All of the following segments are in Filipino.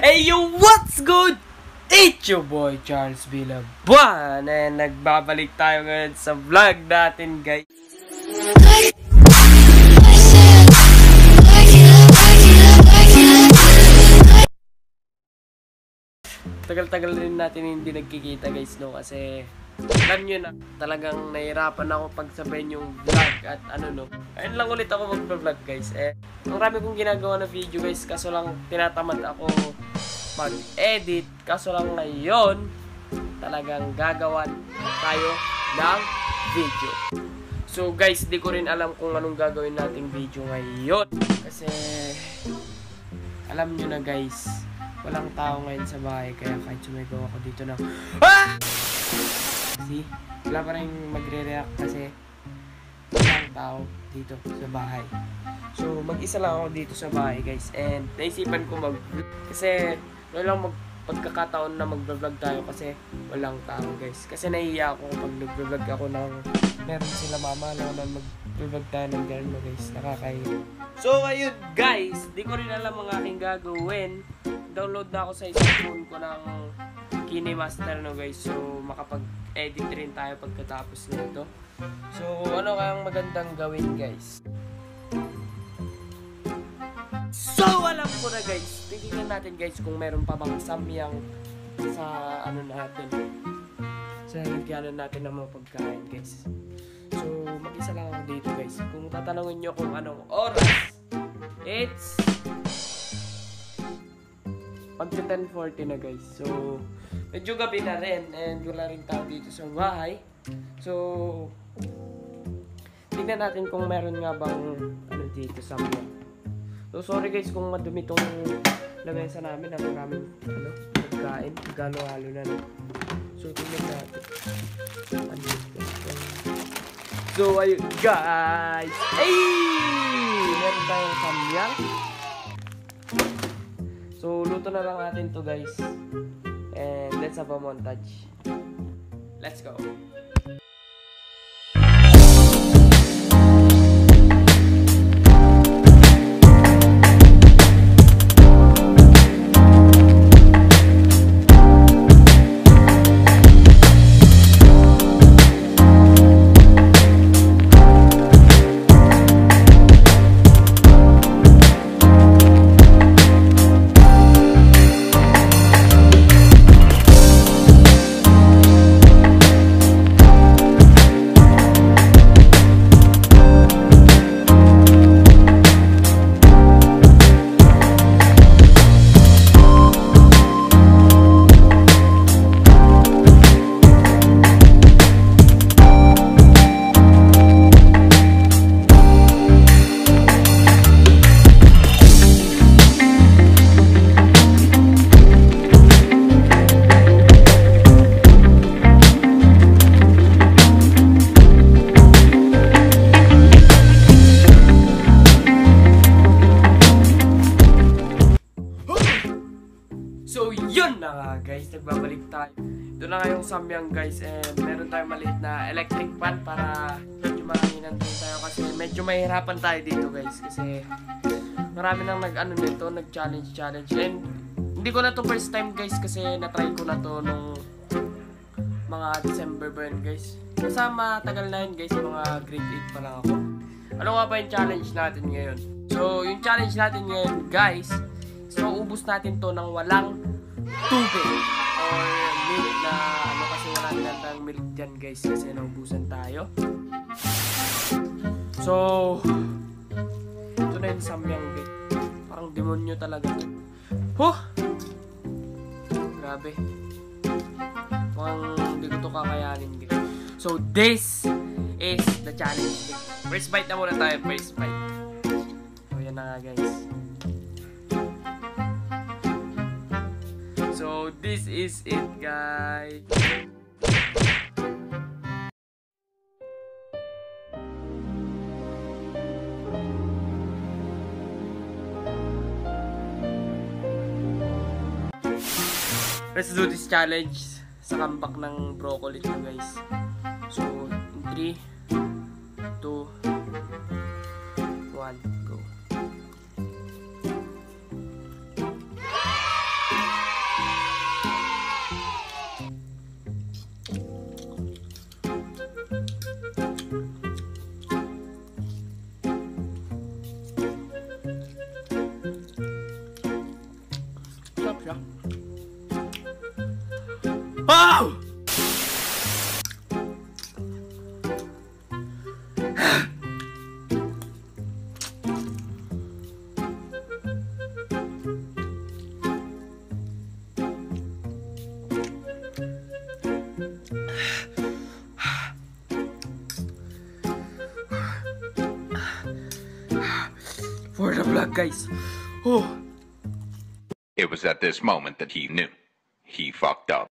Hey yo, what's good? It's your boy Charles Villabuan and nagbabalik tayo ngayon sa vlog natin, guys. Tagal-tagal rin natin hindi nagkikita, guys, no, kasi alam nyo na, talagang nahirapan ako pagsabayin yung vlog at ano, no. Ayun lang ulit ako mag-vlog, guys. Marami kong ginagawa na video, guys, kaso lang tinatamad ako mag-edit. Kaso lang ngayon, talagang gagawan tayo ng video. So, guys, di ko rin alam kung anong gagawin nating video ngayon. Kasi, alam nyo na, guys, walang tao ngayon sa bahay. Kaya kahit sumigaw ako dito na See? Wala pa rin magre-react kasi walang tao dito sa bahay. So, mag-isa lang ako dito sa bahay, guys. And naisipan ko kasi walang pagkakataon na mag-vlog tayo kasi walang tao, guys. Kasi nahihiya ako pag nag-vlog ako ng meron sila mama na mag-vlog tayo ng gano'n, guys. Nakakahiya. So, ayun, guys. Di ko rin alam ang aking gagawin. Download na ako sa isang phone ko ng KineMaster, no, guys. So, makapag-edit rin tayo pagkatapos nito. So, ano kayang magandang gawin, guys? So, alam ko na, guys. Tingnan natin, guys, kung meron pa bang samyang sa ano natin. Sa lagyanan natin ng mga pagkain, guys. So, mag-isa lang ako dito, guys. Kung tatanungin nyo kung anong oras, it's pagka 10:40 na, guys. So, medyo gabi na rin and wala rin tao dito sa bahay. So, tingnan natin kung meron nga bang ano dito samyang. So, sorry, guys, kung madumi tong lamesa namin na maraming pagkain. Galo-halo na. So, tingnan natin. So, ayun, guys. Ay! Meron tayong samyang. So, luto na lang natin to, guys. And let's have a montage. Let's go. So, yun na nga, guys. Nagbabalik tayo. Ito na nga yung samyang, guys. And meron tayong maliit na electric pan para medyo maranginan din tayo. Kasi medyo mahirapan tayo dito, guys. Kasi marami nang nag-challenge. And hindi ko na to first time, guys. Kasi na-try ko na to nung mga December ba yun, guys. Kasama, tagal na yun, guys. Mga grade 8 pa lang ako. Ano nga ba yung challenge natin ngayon? So, yung challenge natin ngayon, guys, so, ubus natin to ng walang tubig or milk na ano kasi wala tayong milk dyan, guys, kasi naubusan tayo. So, ito na yung samyang, guys. Parang demonyo talaga. Huh! Grabe. Mukhang hindi ko to kakayanin, guys. So, this is the challenge, guys. First bite na muna tayo, first bite. So, yan na nga, guys. So, this is it, guys. Let's do this challenge sa kambak ng broccoli to, guys. So, 3, 2, 1, go. Yeah. Oh! For the vlog, guys. Oh. It was at this moment that he knew. He fucked up.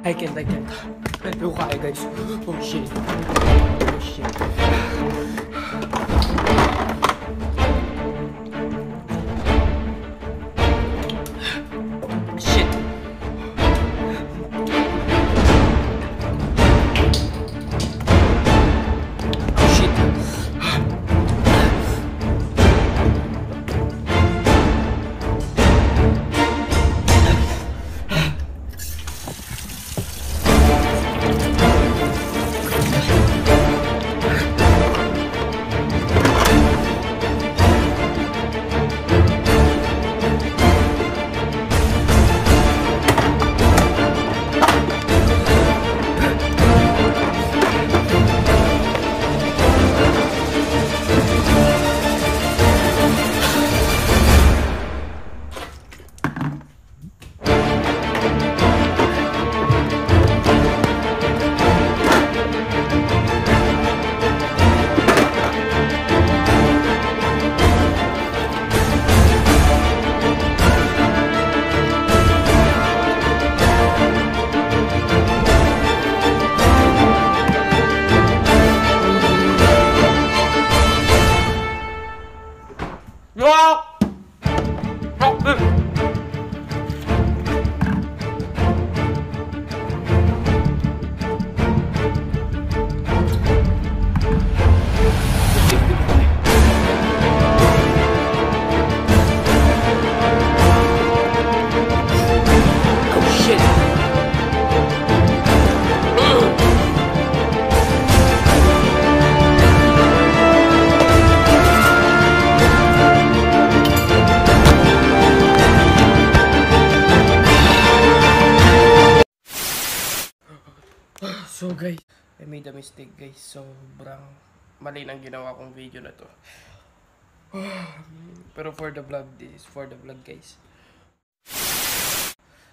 I can't. Ayoko kaya, guys. Oh, shit. Oh, shit. Shit. So guys, I made a mistake guys. Sobrang mali ng ginawa kong video na to. Pero for the vlog, this is for the vlog guys.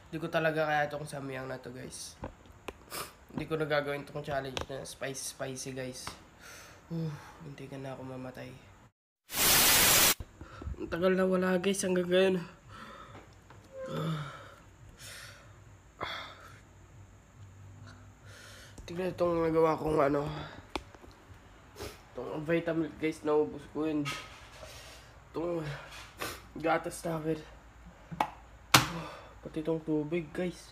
Hindi ko talaga kaya itong samyang na to guys. Hindi ko nagagawin itong challenge na spicy guys. Hindi ka na ako mamatay. Ang tagal na wala guys, hanggang ngayon. Tignan itong nagawa kong itong vitamin guys, naubos ko yun. Itong gatas namin. Pati itong tubig guys.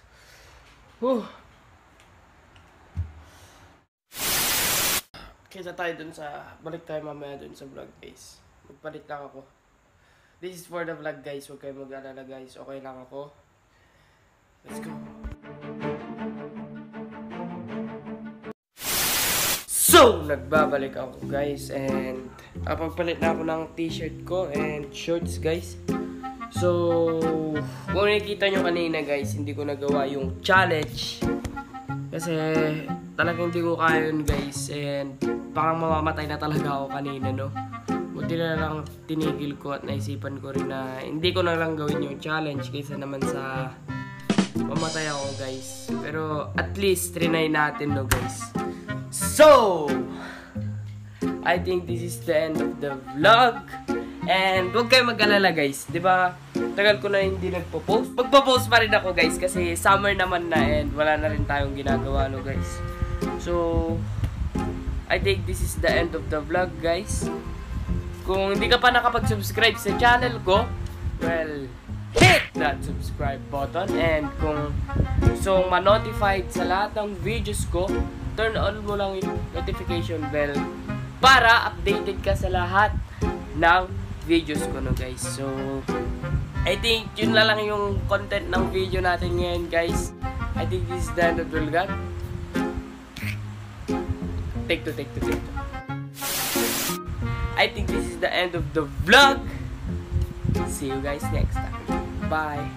Kesa tayo dun balik tayo mamaya dun sa vlog guys. Magpalit lang ako. This is for the vlog guys, huwag kayo mag-alala guys. Okay lang ako. Let's go. So, nagbabalik ako guys and pagpalit na ako ng t-shirt ko and shorts guys. So, kung nakikita nyo kanina guys, hindi ko nagawa yung challenge kasi talagang hindi ko kaya yun guys and parang mamamatay na talaga ako kanina, no. Buti na lang tinigil ko at naisipan ko rin na hindi ko na lang gawin yung challenge kaysa naman sa mamatay ako guys. Pero at least trinay natin, no guys. So, I think this is the end of the vlog. And huwag kayo mag-alala guys, di ba? Tagal ko na hindi nagpo-post. Magpo-post pa rin ako guys kasi summer naman na and wala na rin tayong ginagawa, no guys. So, I think this is the end of the vlog guys. Kung hindi ka pa nakapag-subscribe sa channel ko, well, hit that subscribe button. And kung gusto ma-notified sa lahat ng videos ko, turn on mo lang yung notification bell para updated ka sa lahat ng videos ko, no guys. So, I think yun na lang yung content ng video natin ngayon guys. I think this is the end of the vlog. Take two. I think this is the end of the vlog. See you guys next time. Bye!